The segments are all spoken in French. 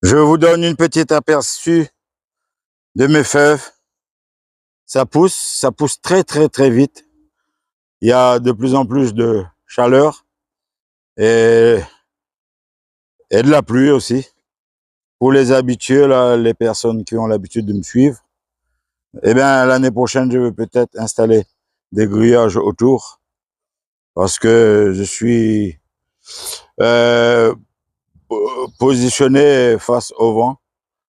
Je vous donne une petite aperçu de mes fèves. Ça pousse très vite. Il y a de plus en plus de chaleur et, et de la pluie aussi. Pour les habitués, là, les personnes qui ont l'habitude de me suivre, eh bien, l'année prochaine, je vais peut-être installer des grillages autour parce que je suis euh, positionné face au vent.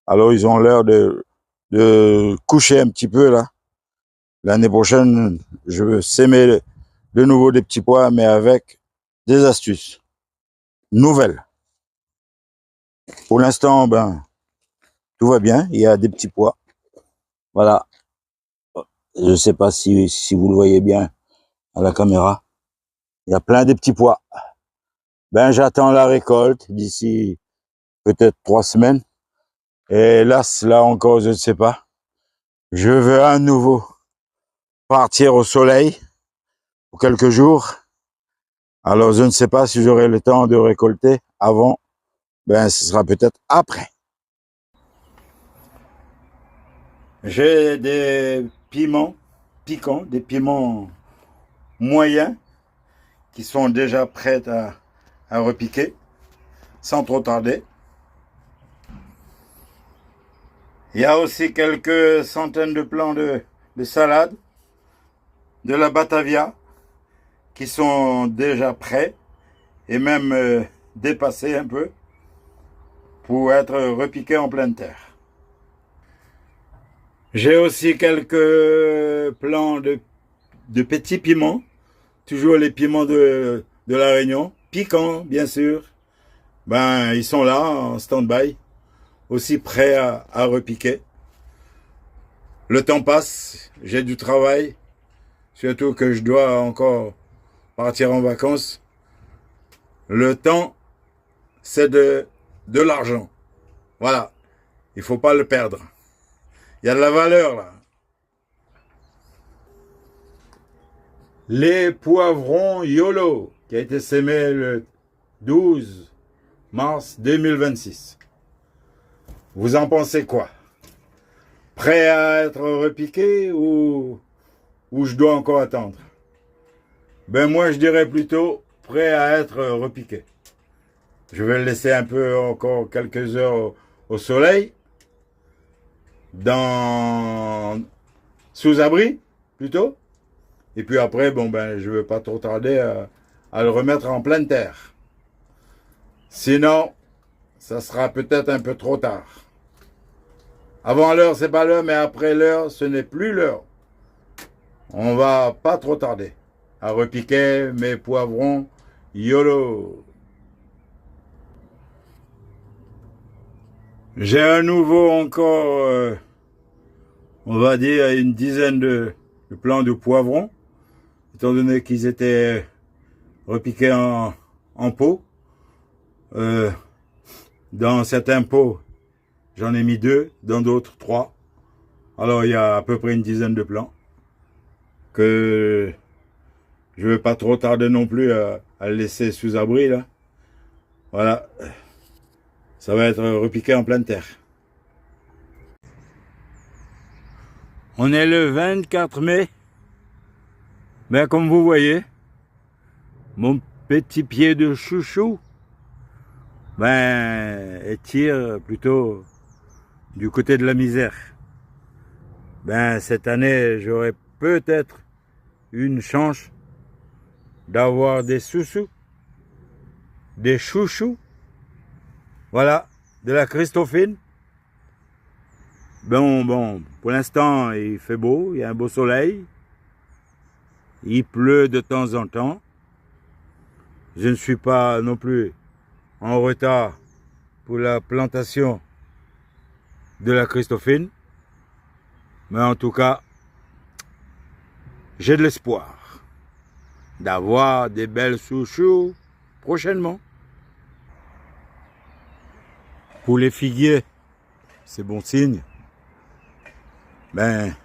Alors, ils ont l'air de coucher un petit peu là. L'année prochaine, je veux s'aimer de nouveau des petits pois, mais avec des astuces nouvelles. Pour l'instant, ben, tout va bien. Il y a des petits pois. Voilà. Je ne sais pas si vous le voyez bien à la caméra. Il y a plein de petits pois. Ben, j'attends la récolte d'ici peut-être 3 semaines. Et là encore, je ne sais pas. Je veux à nouveau partir au soleil pour quelques jours. Alors, je ne sais pas si j'aurai le temps de récolter avant. Ben, ce sera peut-être après. J'ai des piments piquants, des piments moyens qui sont déjà prêts à repiquer sans trop tarder. Il y a aussi quelques centaines de plants de salade, de la Batavia qui sont déjà prêts et même dépassés un peu pour être repiqués en pleine terre. J'ai aussi quelques plants de petits piments, toujours les piments de la Réunion, piquants bien sûr. Ben, ils sont là en stand-by, aussi prêts à repiquer. Le temps passe, j'ai du travail, surtout que je dois encore partir en vacances. Le temps, c'est de l'argent. Voilà, il faut pas le perdre. Il y a de la valeur là. Les poivrons YOLO, qui a été sémé le 12 mars 2026. Vous en pensez quoi? Prêt à être repiqué ou je dois encore attendre? Ben moi je dirais plutôt prêt à être repiqué. Je vais le laisser un peu encore quelques heures au soleil, sous abri plutôt. Et puis après, bon ben je ne vais pas trop tarder à le remettre en pleine terre. Sinon, ça sera peut-être un peu trop tard. Avant l'heure, c'est pas l'heure, mais après l'heure, ce n'est plus l'heure. On va pas trop tarder à repiquer mes poivrons YOLO. J'ai à nouveau encore, on va dire, une dizaine de plants de poivrons, étant donné qu'ils étaient repiqués en pot. Dans certains pots, j'en ai mis 2, dans d'autres 3. Alors il y a à peu près une dizaine de plants que je ne veux pas trop tarder non plus à le laisser sous abri là. Voilà, ça va être repiqué en pleine terre. On est le 24 mai. Ben comme vous voyez, mon petit pied de chouchou tire plutôt du côté de la misère. Ben cette année, j'aurai peut-être une chance d'avoir des sous-sous, des chouchous, voilà, de la Christophine. Bon, pour l'instant, il fait beau, il y a un beau soleil, il pleut de temps en temps. Je ne suis pas non plus en retard pour la plantation de la Christophine, mais en tout cas, j'ai de l'espoir d'avoir des belles chouchous prochainement. Pour les figuiers, c'est bon signe. Ben,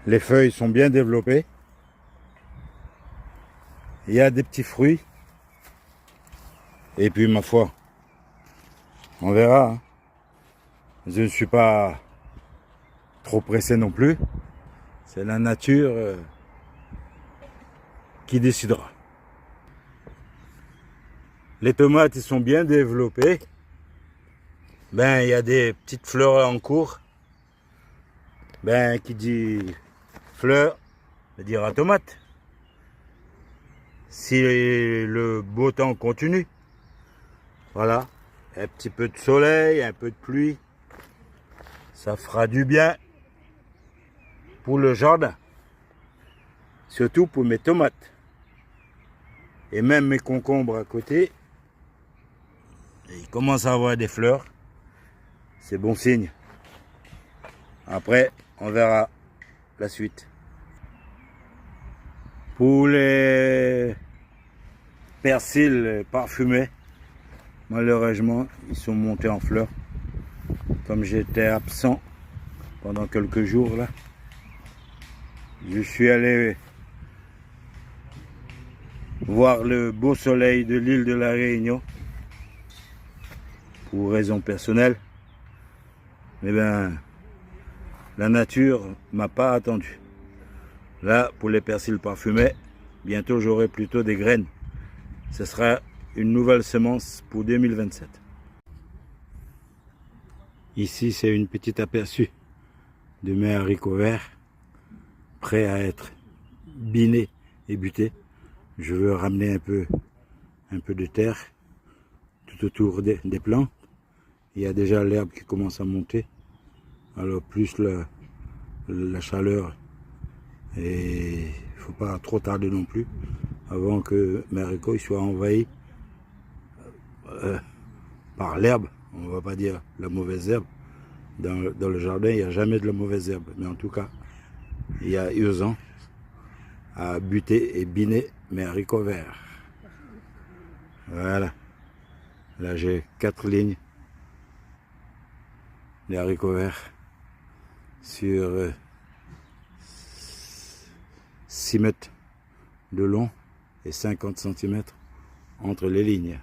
les feuilles sont bien développées. Il y a des petits fruits. Et puis, ma foi, on verra. Hein. Je ne suis pas trop pressé non plus. C'est la nature qui décidera. Les tomates, ils sont bien développées. Ben, il y a des petites fleurs en cours. Ben, qui dit fleur, veut dire tomate. Si le beau temps continue, voilà, un petit peu de soleil, un peu de pluie, ça fera du bien pour le jardin, surtout pour mes tomates et même mes concombres à côté. Ils commencent à avoir des fleurs, c'est bon signe. Après, on verra la suite. Pour les persils parfumés, malheureusement, ils sont montés en fleurs. Comme j'étais absent pendant quelques jours là, je suis allé voir le beau soleil de l'île de la Réunion pour raisons personnelles. Mais ben, la nature m'a pas attendu. Là, pour les persils parfumés, bientôt j'aurai plutôt des graines. Ce sera une nouvelle semence pour 2027. Ici, c'est une petite aperçu de mes haricots verts, prêts à être binés et butés. Je veux ramener un peu de terre tout autour des plantes. Il y a déjà l'herbe qui commence à monter. Alors plus la chaleur, et il ne faut pas trop tarder non plus avant que mes haricots soient envahis par l'herbe. On ne va pas dire la mauvaise herbe. Dans le jardin, il n'y a jamais de la mauvaise herbe. Mais en tout cas, il y a urgence à buter et biner mes haricots verts. Voilà. Là, j'ai 4 lignes de haricots verts sur 6 mètres de long et 50 cm entre les lignes.